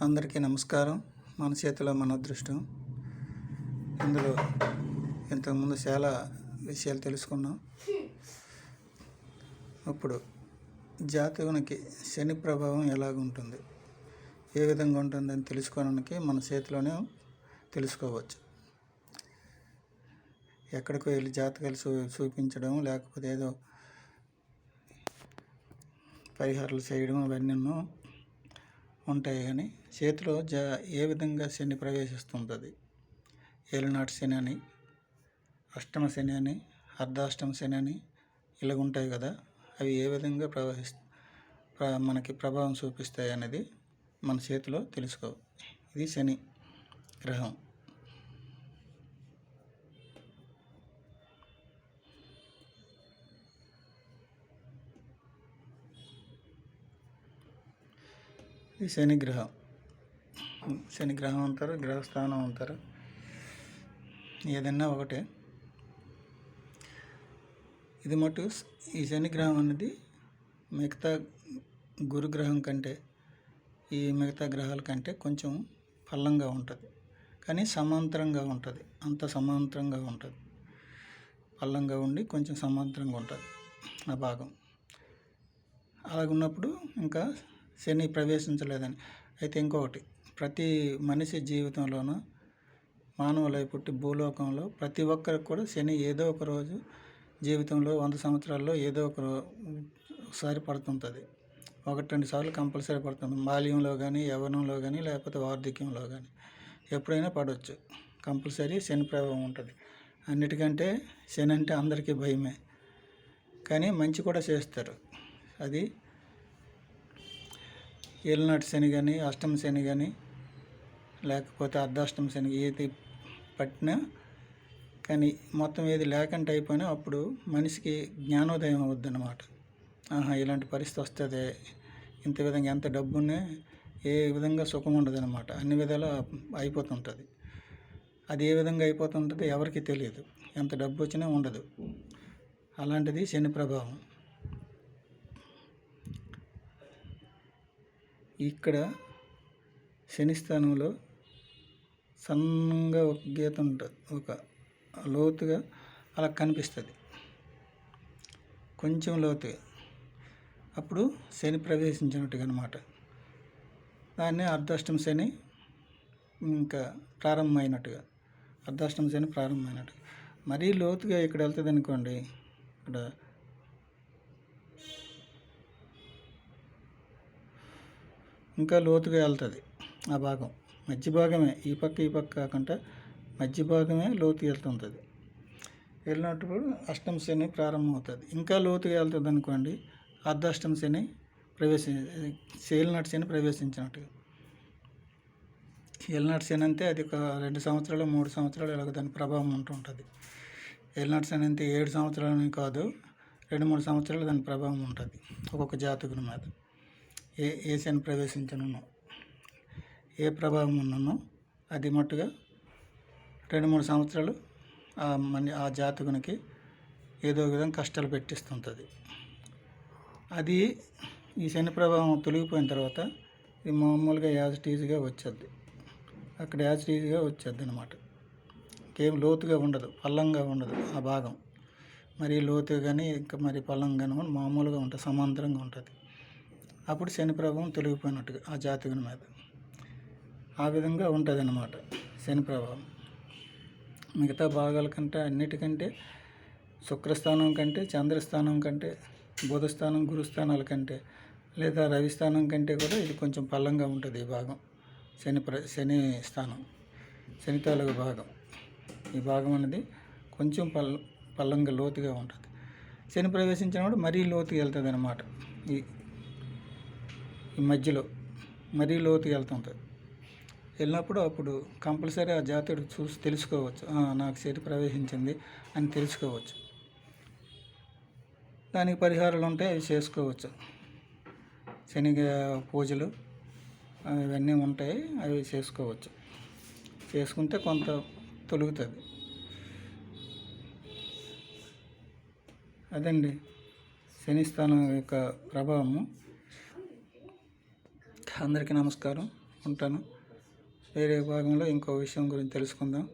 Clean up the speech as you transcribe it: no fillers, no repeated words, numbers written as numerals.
అందరికీ నమస్కారం. మన చేతిలో మన అదృష్టం. ఇందులో ఇంతకుముందు చాలా విషయాలు తెలుసుకున్నాం. ఇప్పుడు జాతకునికి శని ప్రభావం ఎలాగుంటుంది, ఏ విధంగా ఉంటుందని తెలుసుకోవడానికి మన చేతిలోనే తెలుసుకోవచ్చు. ఎక్కడికో వెళ్ళి జాతకాలు చూపించడం, లేకపోతే ఏదో పరిహారాలు చేయడం అవన్నీ ఉంటాయి. కానీ చేతిలో ఏ విధంగా శని ప్రవేశిస్తుంటుంది, ఏలినాటి శని అని, అష్టమ శని అని, అర్ధాష్టమ శని అని ఇలాగ ఉంటాయి కదా. అవి ఏ విధంగా మనకి ప్రభావం చూపిస్తాయి అనేది మన చేతిలో తెలుసుకో. ఇది శని గ్రహం. ఇది శనిగ్రహం. శనిగ్రహం అంటారు, గ్రహస్థానం అంటారు, ఏదన్నా ఒకటే. ఇది మటు ఈ శనిగ్రహం అనేది మిగతా గురుగ్రహం కంటే, ఈ మిగతా గ్రహాల కంటే కొంచెం పల్లంగా ఉంటుంది, కానీ సమాంతరంగా ఉంటుంది. అంత సమాంతరంగా ఉంటుంది, పల్లంగా ఉండి కొంచెం సమాంతరంగా ఉంటుంది ఆ భాగం. అలాగున్నప్పుడు ఇంకా శని ప్రవేశించలేదని. అయితే ఇంకొకటి, ప్రతి మనిషి జీవితంలోనూ మానవులై పుట్టి భూలోకంలో ప్రతి ఒక్కరికి కూడా శని ఏదో ఒక రోజు జీవితంలో 100 సంవత్సరాల్లో ఏదో ఒకసారి పడుతుంటుంది. 1-2 సార్లు కంపల్సరీ పడుతుంది. బాల్యంలో కానీ, యవ్వనంలో కానీ, లేకపోతే వార్ధక్యంలో కానీ ఎప్పుడైనా పడవచ్చు. కంపల్సరీ శని ప్రభావం ఉంటుంది. అన్నిటికంటే శని అంటే అందరికీ భయమే, కానీ మంచి కూడా చేస్తారు. అది ఏలినాటి శని కానీ, అష్టమ శని కానీ, లేకపోతే అర్ధాష్టమ శని ఏది పట్టినా కానీ మొత్తం ఏది లేకుండా అయిపోయినా అప్పుడు మనిషికి జ్ఞానోదయం అవుద్ది అన్నమాట. ఇలాంటి పరిస్థితి వస్తుంది, ఇంత విధంగా ఎంత డబ్బునే ఏ విధంగా సుఖం ఉండదు అనమాట. అన్ని విధాలు అయిపోతుంటుంది. అది ఏ విధంగా అయిపోతుంటుంది ఎవరికి తెలియదు. ఎంత డబ్బు వచ్చినా ఉండదు. అలాంటిది శని ప్రభావం. ఇక్కడ శని స్థానంలో సన్నగా ఒక గీత ఉంటుంది, ఒక లోతుగా అలా కనిపిస్తుంది, కొంచెం లోతుగా. అప్పుడు శని ప్రవేశించినట్టుగా అనమాట. దాన్ని అర్ధాష్టమ శని ఇంకా ప్రారంభమైనట్టుగా, అర్ధాష్టమ శని ప్రారంభమైనట్టుగా. మరీ లోతుగా ఇక్కడ వెళ్తుంది అనుకోండి, ఇక్కడ ఇంకా లోతుగా వెళ్తుంది ఆ భాగం. మధ్య భాగమే, ఈ పక్క కాకుండా మధ్య భాగమే లోతుగా వెళ్తుంటుంది. వెళ్ళినప్పుడు అష్టమ శని ప్రారంభమవుతుంది. ఇంకా లోతుగా వెళ్తుంది అనుకోండి, అర్ధాష్టమ శని ఏలినాటి శని ప్రవేశించినట్టుగా. ఏలినాటి శని అంటే అది ఒక 2 సంవత్సరాలు 3 సంవత్సరాలు ఇలాగ దాని ప్రభావం ఉంటుంటుంది. ఏలినాటి శని అంటే 7 సంవత్సరాలని కాదు, 2-3 సంవత్సరాలు దాని ప్రభావం ఉంటుంది ఒక్కొక్క జాతకుని మీద. ఏ శని ప్రవేశించనున్నో, ఏ ప్రభావం ఉన్నానో అది మట్టుగా 2-3 సంవత్సరాలు ఆ జాతకునికి ఏదో విధంగా కష్టాలు పెట్టిస్తుంటుంది. అది ఈ శని ప్రభావం తొలగిపోయిన తర్వాత ఇది మామూలుగా యాజిటీజ్గా వచ్చేది. అక్కడ యాజిటీజ్గా వచ్చేది అనమాట. ఇంకేం లోతుగా ఉండదు, పల్లంగా ఉండదు ఆ భాగం. మరి లోతుగా కానీ ఇంకా మరి పల్లంగా కానీ మామూలుగా ఉంటుంది, సమాంతరంగా ఉంటుంది. అప్పుడు శని ప్రభావం తొలగిపోయినట్టుగా ఆ జాతకుని మీద ఆ విధంగా ఉంటుంది అన్నమాట శని ప్రభావం. మిగతా భాగాల కంటే, అన్నిటికంటే, శుక్రస్థానం కంటే, చంద్రస్థానం కంటే, బుధస్థానం గురుస్థానాల కంటే, లేదా రవిస్థానం కంటే కూడా ఇది కొంచెం పల్లంగా ఉంటుంది ఈ భాగం. శని స్థానం, శని తాలూకు భాగం. ఈ భాగం అనేది కొంచెం పల్లంగా లోతుగా ఉంటుంది. శని ప్రవేశించినప్పుడు మరీ లోతుగా వెళ్తుంది అన్నమాట. ఈ మధ్యలో మరీ లోతుగా వెళ్తుంటుంది. వెళ్ళినప్పుడు అప్పుడు కంపల్సరీ ఆ జాతకుడు చూసి తెలుసుకోవచ్చు, నాకు శని ప్రవేశించింది అని తెలుసుకోవచ్చు. దానికి పరిహారాలు ఉంటాయి, అవి చేసుకోవచ్చు. శని పూజలు ఇవన్నీ ఉంటాయి, అవి చేసుకోవచ్చు. చేసుకుంటే కొంత తొలుగుతుంది. అదండి శని స్థానం యొక్క ప్రభావము. అందరికీ నమస్కారం. ఉంటాను. వేరే భాగంలో ఇంకో విషయం గురించి తెలుసుకుందాం.